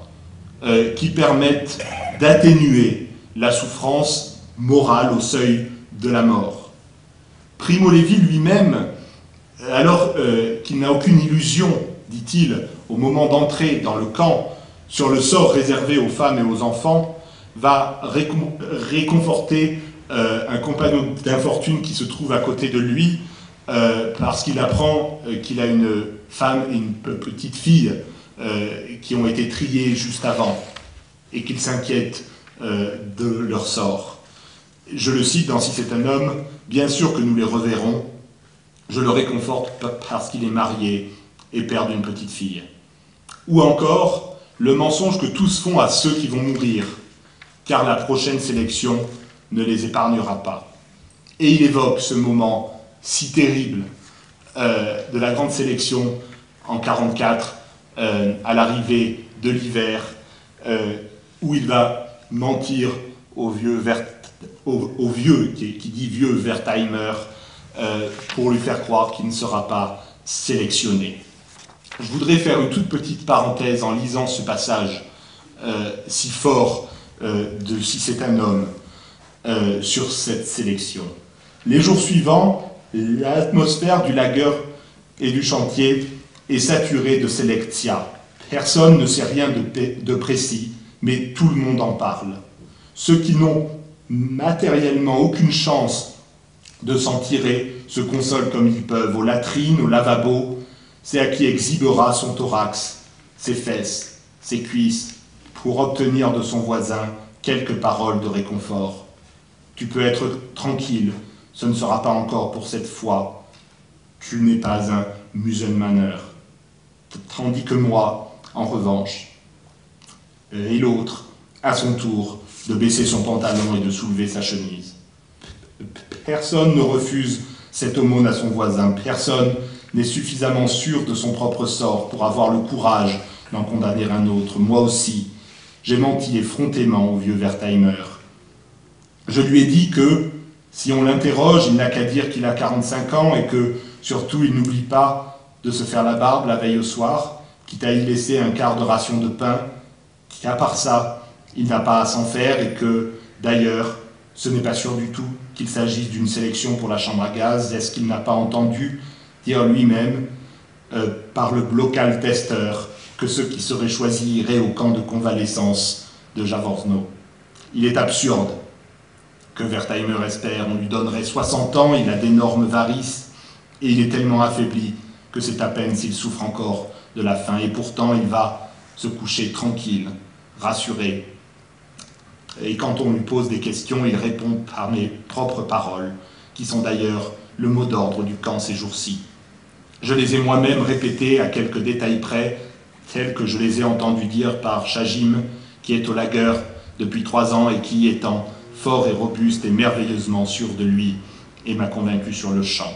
qui permettent d'atténuer la souffrance morale au seuil de la mort. Primo Levi lui-même, alors qu'il n'a aucune illusion, dit-il, au moment d'entrer dans le camp, sur le sort réservé aux femmes et aux enfants, va réconforter un compagnon d'infortune qui se trouve à côté de lui, parce qu'il apprend qu'il a une femme et une petite fille qui ont été triées juste avant, et qu'il s'inquiète de leur sort. Je le cite dans Si c'est un homme, bien sûr que nous les reverrons, je le réconforte parce qu'il est marié et père d'une petite fille. Ou encore, le mensonge que tous font à ceux qui vont mourir, car la prochaine sélection ne les épargnera pas. Et il évoque ce moment si terrible de la grande sélection en 1944, à l'arrivée de l'hiver, où il va mentir au vieux qui dit vieux Wertheimer, pour lui faire croire qu'il ne sera pas sélectionné. Je voudrais faire une toute petite parenthèse en lisant ce passage si fort de Si c'est un homme sur cette sélection. Les jours suivants, l'atmosphère du lager et du chantier est saturée de sélectia. Personne ne sait rien de précis, mais tout le monde en parle. Ceux qui n'ont matériellement aucune chance de s'en tirer se consolent comme ils peuvent, aux latrines, au lavabo. C'est à qui exhibera son thorax, ses fesses, ses cuisses, pour obtenir de son voisin quelques paroles de réconfort. Tu peux être tranquille, ce ne sera pas encore pour cette fois. Tu n'es pas un musulmaner. Tandis que moi, en revanche, et l'autre, à son tour, de baisser son pantalon et de soulever sa chemise. Personne ne refuse cette aumône à son voisin. Personne n'est suffisamment sûr de son propre sort pour avoir le courage d'en condamner un autre. Moi aussi, j'ai menti effrontément au vieux Wertheimer. Je lui ai dit que, si on l'interroge, il n'a qu'à dire qu'il a 45 ans et que, surtout, il n'oublie pas de se faire la barbe la veille au soir, quitte à y laisser un quart de ration de pain, qu'à part ça, il n'a pas à s'en faire et que, d'ailleurs, ce n'est pas sûr du tout qu'il s'agisse d'une sélection pour la chambre à gaz. Est-ce qu'il n'a pas entendu dire lui-même, par le local tester, que ceux qui seraient choisis iraient au camp de convalescence de Jaworzno? Il est absurde que Wertheimer espère. On lui donnerait 60 ans, il a d'énormes varices, et il est tellement affaibli que c'est à peine s'il souffre encore de la faim. Et pourtant, il va se coucher tranquille, rassuré. Et quand on lui pose des questions, il répond par mes propres paroles, qui sont d'ailleurs le mot d'ordre du camp ces jours-ci. Je les ai moi-même répétées à quelques détails près, tels que je les ai entendus dire par Chagim, qui est au lager depuis 3 ans et qui, étant fort et robuste et merveilleusement sûr de lui, et m'a convaincu sur le champ.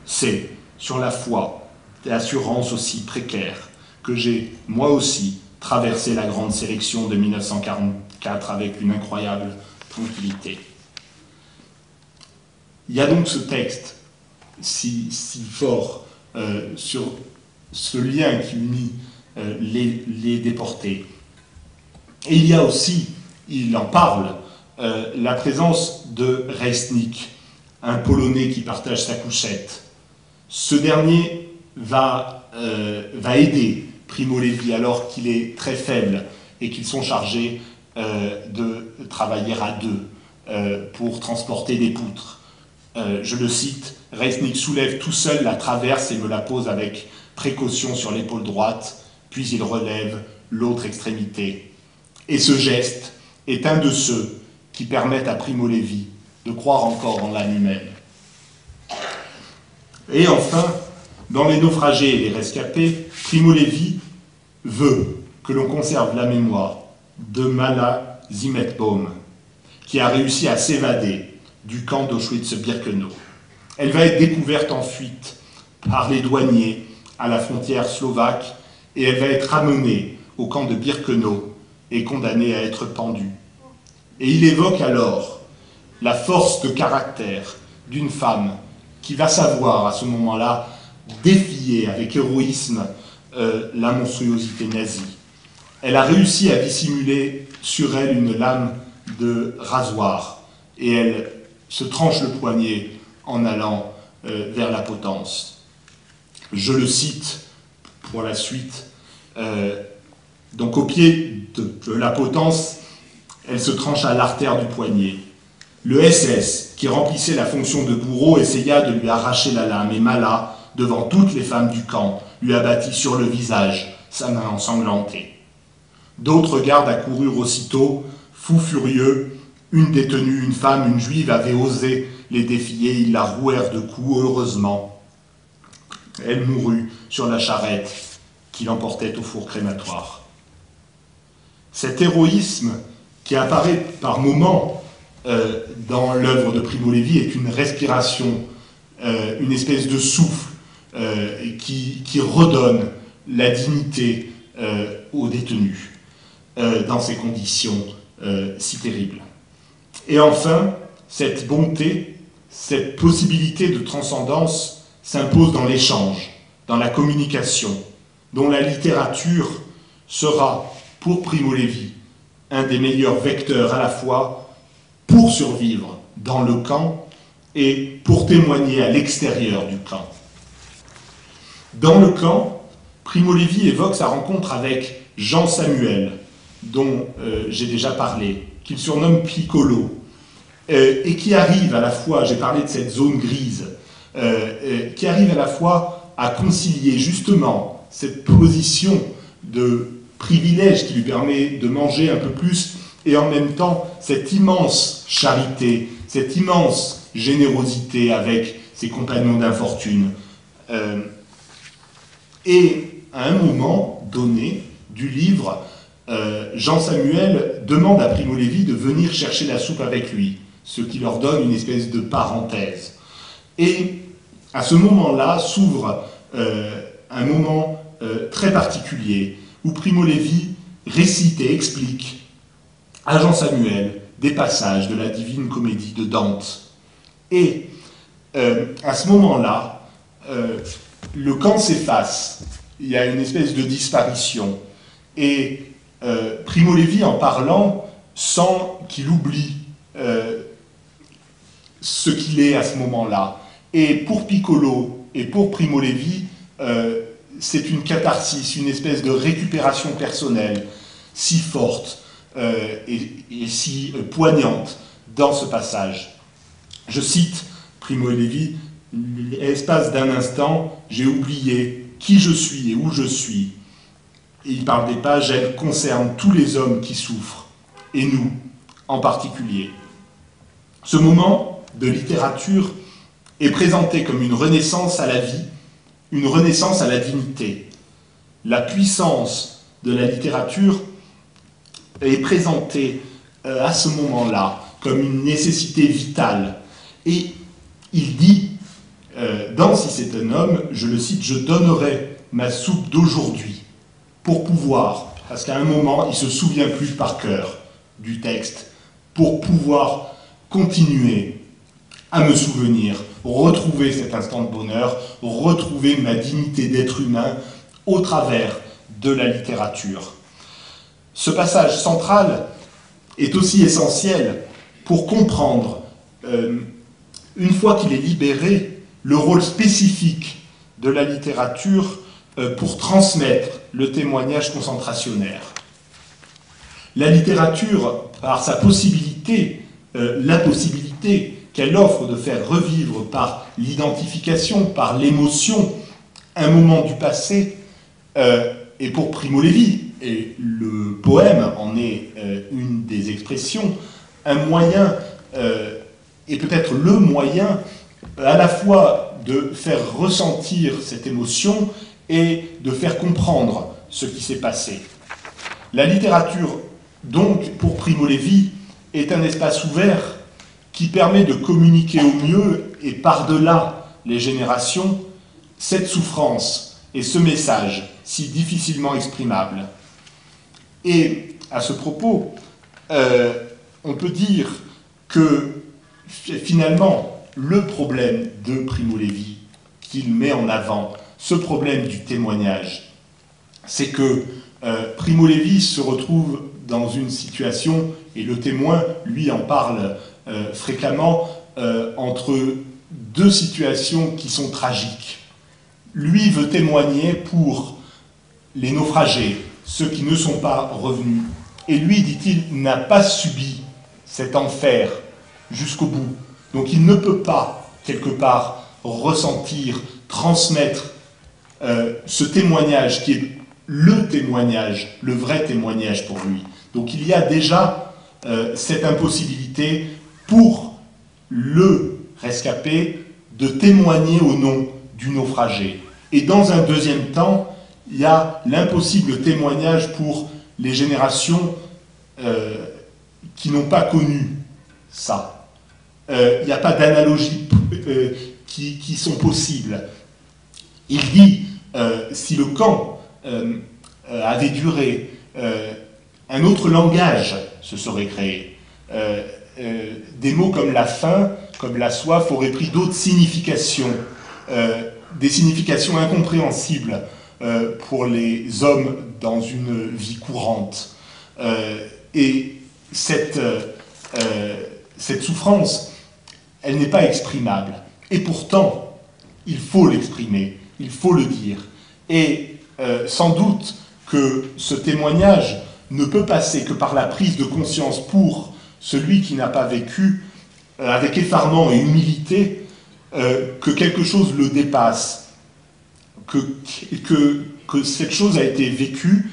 C'est sur la foi et assurance aussi précaire que j'ai, moi aussi, traversé la grande sélection de 1944 avec une incroyable tranquillité. Il y a donc ce texte si fort sur ce lien qui unit les déportés. Et il y a aussi, il en parle, la présence de Reisnik, un Polonais qui partage sa couchette. Ce dernier va aider Primo Levi alors qu'il est très faible et qu'ils sont chargés de travailler à deux pour transporter des poutres. Je le cite, Reisnik soulève tout seul la traverse et me la pose avec précaution sur l'épaule droite, puis il relève l'autre extrémité. Et ce geste est un de ceux qui permettent à Primo Levi de croire encore en l'âme humaine. Et enfin, dans Les naufragés et les rescapés, Primo Levi veut que l'on conserve la mémoire de Mala Zimetbaum, qui a réussi à s'évader du camp d'Auschwitz-Birkenau. Elle va être découverte en fuite par les douaniers à la frontière slovaque et elle va être ramenée au camp de Birkenau et condamnée à être pendue. Et il évoque alors la force de caractère d'une femme qui va savoir à ce moment-là défier avec héroïsme la monstruosité nazie. Elle a réussi à dissimuler sur elle une lame de rasoir et elle se tranche le poignet en allant vers la potence. Je le cite pour la suite. Donc au pied de la potence, elle se tranche à l'artère du poignet. Le SS, qui remplissait la fonction de bourreau, essaya de lui arracher la lame et Mala, devant toutes les femmes du camp, lui abattit sur le visage sa main ensanglantée. D'autres gardes accoururent aussitôt, fous furieux. Une détenue, une femme, une juive, avait osé les défier. Ils la rouèrent de coups, heureusement. Elle mourut sur la charrette qui l'emportait au four crématoire. Cet héroïsme qui apparaît par moments dans l'œuvre de Primo Levi est une respiration, une espèce de souffle qui redonne la dignité aux détenus dans ces conditions si terribles. Et enfin, cette bonté, cette possibilité de transcendance s'impose dans l'échange, dans la communication, dont la littérature sera, pour Primo Levi, un des meilleurs vecteurs à la fois pour survivre dans le camp et pour témoigner à l'extérieur du camp. Dans le camp, Primo Levi évoque sa rencontre avec Jean Samuel, dont j'ai déjà parlé, qu'il surnomme Piccolo, et qui arrive à la fois, j'ai parlé de cette zone grise, qui arrive à la fois à concilier justement cette position de privilège qui lui permet de manger un peu plus, et en même temps cette immense charité, cette immense générosité avec ses compagnons d'infortune. Et à un moment donné du livre, Jean Samuel demande à Primo Levi de venir chercher la soupe avec lui, ce qui leur donne une espèce de parenthèse. Et à ce moment-là s'ouvre un moment très particulier où Primo Levi récite et explique à Jean Samuel des passages de la Divine Comédie de Dante. Et à ce moment-là, le camp s'efface, il y a une espèce de disparition. Et Primo Levi, en parlant, sent qu'il oublie ce qu'il est à ce moment-là. Et pour Piccolo et pour Primo Levi, c'est une catharsis, une espèce de récupération personnelle si forte et si poignante dans ce passage. Je cite Primo Levi, « L'espace d'un instant, j'ai oublié qui je suis et où je suis. » Et il parle des pages, elles concernent tous les hommes qui souffrent, et nous en particulier. Ce moment de littérature est présenté comme une renaissance à la vie, une renaissance à la dignité. La puissance de la littérature est présentée à ce moment-là comme une nécessité vitale. Et il dit, dans Si c'est un homme, je le cite, « Je donnerai ma soupe d'aujourd'hui pour pouvoir », parce qu'à un moment, il ne se souvient plus par cœur du texte, pour pouvoir continuer à me souvenir, retrouver cet instant de bonheur, retrouver ma dignité d'être humain au travers de la littérature. Ce passage central est aussi essentiel pour comprendre, une fois qu'il est libéré, le rôle spécifique de la littérature pour transmettre le témoignage concentrationnaire. La littérature, par sa possibilité, la possibilité qu'elle offre de faire revivre par l'identification, par l'émotion, un moment du passé, et pour Primo Levi, et le poème en est une des expressions, un moyen, et peut-être le moyen, à la fois de faire ressentir cette émotion et de faire comprendre ce qui s'est passé. La littérature, donc, pour Primo Levi, est un espace ouvert qui permet de communiquer au mieux et par-delà les générations cette souffrance et ce message si difficilement exprimable. Et à ce propos, on peut dire que finalement, le problème de Primo Levi qu'il met en avant, ce problème du témoignage, c'est que Primo Levi se retrouve dans une situation, et le témoin, lui, en parle fréquemment, entre deux situations qui sont tragiques. Lui veut témoigner pour les naufragés, ceux qui ne sont pas revenus. Et lui, dit-il, n'a pas subi cet enfer jusqu'au bout. Donc il ne peut pas, quelque part, ressentir, transmettre ce témoignage qui est le témoignage, le vrai témoignage pour lui. Donc il y a déjà cette impossibilité pour le rescapé de témoigner au nom du naufragé. Et dans un deuxième temps, il y a l'impossible témoignage pour les générations qui n'ont pas connu ça. Il n'y a pas d'analogies qui sont possibles. Il dit, si le camp avait duré, un autre langage se serait créé. Des mots comme la faim, comme la soif, aurait pris d'autres significations, des significations incompréhensibles pour les hommes dans une vie courante. Et cette souffrance, elle n'est pas exprimable. Et pourtant, il faut l'exprimer, il faut le dire. Et sans doute que ce témoignage ne peut passer que par la prise de conscience pour celui qui n'a pas vécu, avec effarement et humilité, que quelque chose le dépasse, que cette chose a été vécue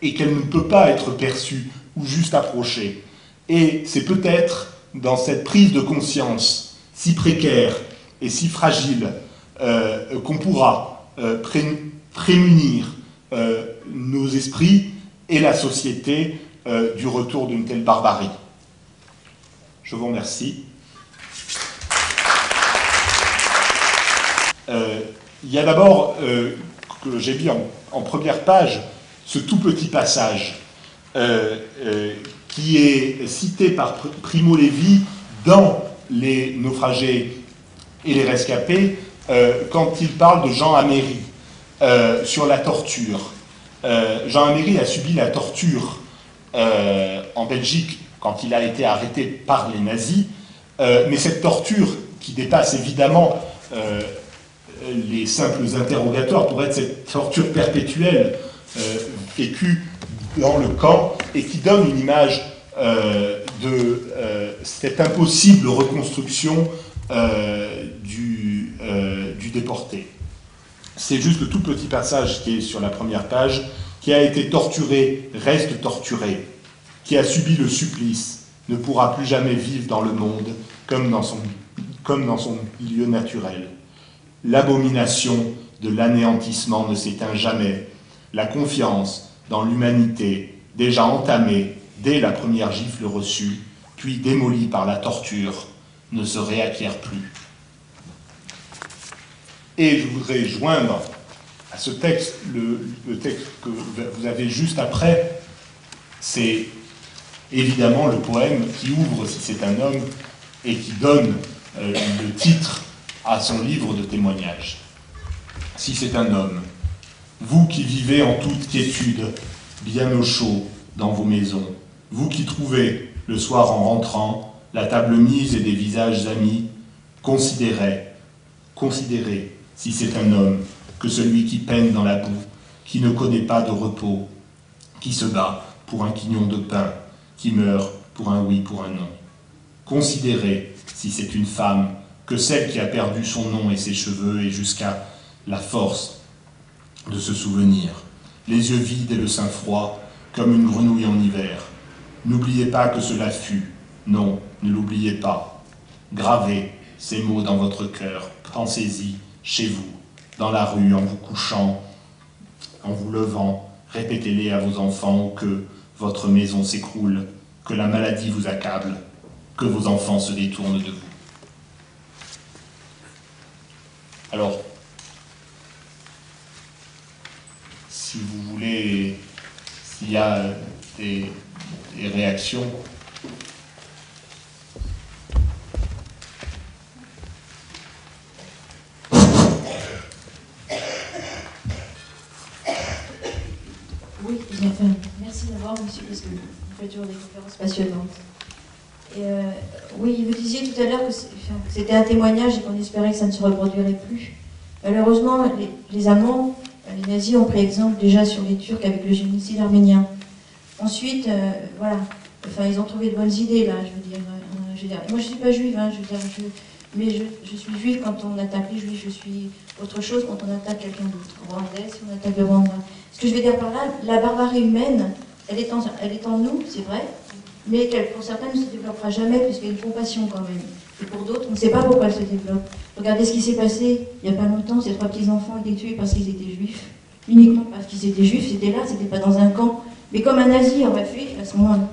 et qu'elle ne peut pas être perçue ou juste approchée. Et c'est peut-être dans cette prise de conscience si précaire et si fragile qu'on pourra prémunir nos esprits et la société du retour d'une telle barbarie. Je vous remercie. Il y a d'abord, que j'ai mis en première page, ce tout petit passage qui est cité par Primo Levi dans Les naufragés et les rescapés, quand il parle de Jean Améry sur la torture. Jean Améry a subi la torture en Belgique quand il a été arrêté par les nazis, mais cette torture qui dépasse évidemment les simples interrogatoires pour être cette torture perpétuelle vécue dans le camp et qui donne une image de cette impossible reconstruction du déporté. C'est juste le tout petit passage qui est sur la première page, qui a été torturé, reste torturé, qui a subi le supplice, ne pourra plus jamais vivre dans le monde comme dans son milieu naturel. L'abomination de l'anéantissement ne s'éteint jamais. La confiance dans l'humanité, déjà entamée dès la première gifle reçue, puis démolie par la torture, ne se réacquiert plus. Et je voudrais joindre à ce texte, le texte que vous avez juste après, c'est évidemment le poème qui ouvre Si c'est un homme et qui donne le titre à son livre de témoignages. Si c'est un homme, vous qui vivez en toute quiétude, bien au chaud dans vos maisons, vous qui trouvez, le soir en rentrant, la table mise et des visages amis, considérez, si c'est un homme, que celui qui peine dans la boue, qui ne connaît pas de repos, qui se bat pour un quignon de pain, qui meurt pour un oui, pour un non. Considérez, si c'est une femme, que celle qui a perdu son nom et ses cheveux et jusqu'à la force de se souvenir, les yeux vides et le sein froid, comme une grenouille en hiver. N'oubliez pas que cela fut, non, ne l'oubliez pas. Gravez ces mots dans votre cœur, pensez-y, chez vous, dans la rue, en vous couchant, en vous levant, répétez-les à vos enfants que votre maison s'écroule, que la maladie vous accable, que vos enfants se détournent de vous. Alors, si vous voulez, s'il y a des réactions. Oui, bien fait. Merci d'avoir, monsieur, parce que vous faites toujours des conférences passionnantes. Et oui, vous disiez tout à l'heure que c'était un témoignage et qu'on espérait que ça ne se reproduirait plus. Malheureusement, les Allemands, les nazis ont pris exemple déjà sur les Turcs avec le génocide arménien. Ensuite, voilà, enfin, ils ont trouvé de bonnes idées là, je veux dire. Moi, je ne suis pas juive, hein, mais je suis juive quand on attaque les juifs, je suis autre chose quand on attaque quelqu'un d'autre. Rwandais, si on attaque le Rwanda. Ce que je veux dire par là, la barbarie humaine, elle est en nous, c'est vrai, mais pour certains ne se développera jamais puisqu'il y a une compassion quand même. Et pour d'autres, on ne sait pas pourquoi elle se développe. Regardez ce qui s'est passé il n'y a pas longtemps, ces 3 petits-enfants étaient tués parce qu'ils étaient juifs, uniquement parce qu'ils étaient juifs, c'était là, c'était pas dans un camp, mais comme un nazi aurait fait à ce moment-là.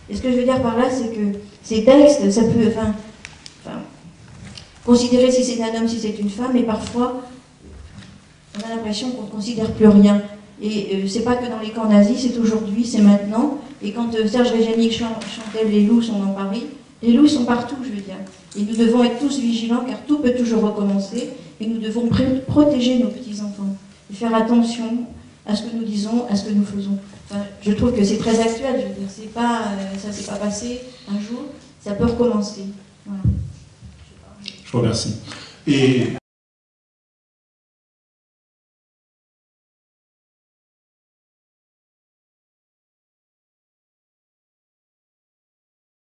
Et ce que je veux dire par là, c'est que ces textes, ça peut, considérer si c'est un homme, si c'est une femme, et parfois, on a l'impression qu'on ne considère plus rien. Et c'est pas que dans les camps nazis, c'est aujourd'hui, c'est maintenant. Et quand Serge Reggiani chantait Les loups sont dans Paris, Les loups sont partout, je veux dire. Et nous devons être tous vigilants, car tout peut toujours recommencer. Et nous devons protéger nos petits-enfants. Et faire attention à ce que nous disons, à ce que nous faisons. Enfin, je trouve que c'est très actuel, je veux dire. C'est pas, ça s'est pas passé un jour, ça peut recommencer. Voilà. Je vous remercie. Et